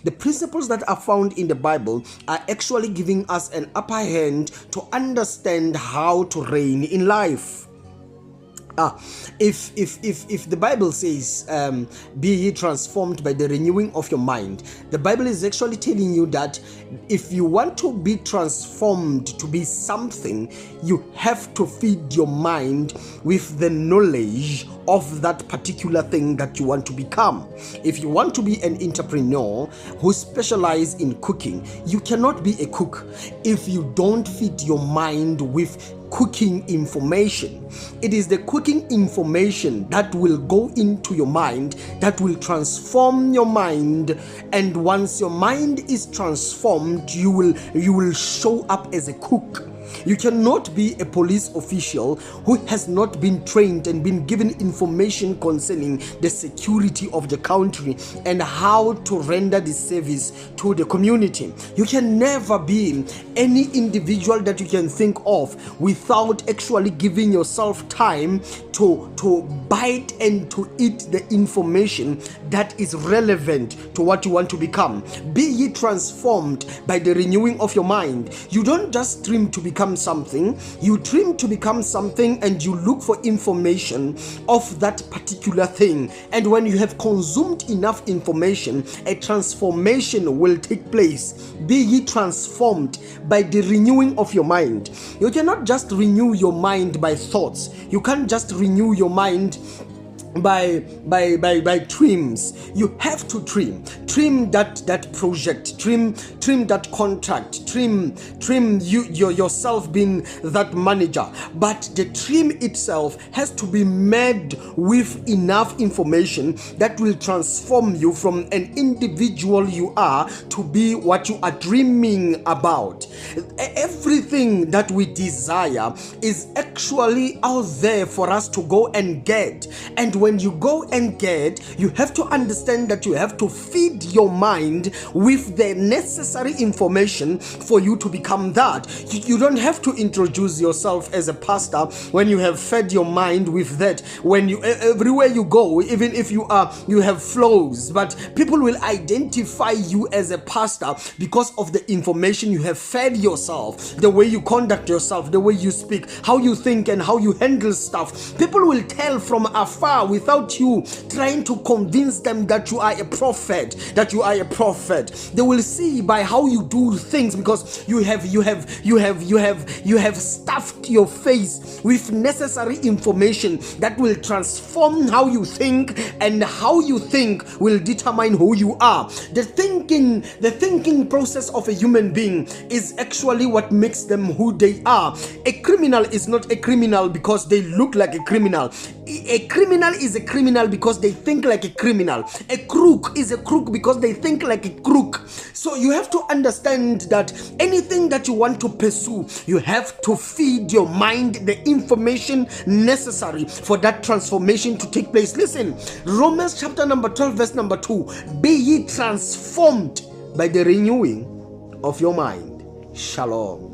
The principles that are found in the Bible are actually giving us an upper hand to understand how to reign in life. If the Bible says, be ye transformed by the renewing of your mind, the Bible is actually telling you that if you want to be transformed to be something, you have to feed your mind with the knowledge of that particular thing that you want to become. If you want to be an entrepreneur who specializes in cooking, you cannot be a cook if you don't feed your mind with cooking information. It is the cooking information that will go into your mind, that will transform your mind, and once your mind is transformed, you will show up as a cook. You cannot be a police official who has not been trained and been given information concerning the security of the country and how to render the service to the community. You can never be any individual that you can think of without actually giving yourself time to bite and to eat the information that is relevant to what you want to become. Be ye transformed by the renewing of your mind. You don't just dream to become something, you dream to become something and you look for information of that particular thing. And when you have consumed enough information, a transformation will take place. Be ye transformed by the renewing of your mind. You cannot just renew your mind by thoughts. You can't just renew your mind by trims. You have to trim that project, trim that contract, trim yourself being that manager. But the trim itself has to be made with enough information that will transform you from an individual you are to be what you are dreaming about. Everything that we desire is actually out there for us to go and get. And when you go and get, you have to understand that you have to feed your mind with the necessary information for you to become that. You don't have to introduce yourself as a pastor when you have fed your mind with that. When you everywhere you go, even if you have flaws, but people will identify you as a pastor because of the information you have fed yourself, the way you conduct yourself, the way you speak, how you think and how you handle stuff. People will tell from afar without you trying to convince them that you are a prophet, They will see by how you do things, because you have stuffed your face with necessary information that will transform how you think, and how you think will determine who you are. The thinking process of a human being is actually what makes them who they are. A criminal is not a criminal because they look like a criminal. A criminal is a criminal because they think like a criminal. A crook is a crook because they think like a crook. So you have to understand that anything that you want to pursue, you have to feed your mind the information necessary for that transformation to take place. Listen, Romans chapter number 12 verse number 2. Be ye transformed by the renewing of your mind. Shalom.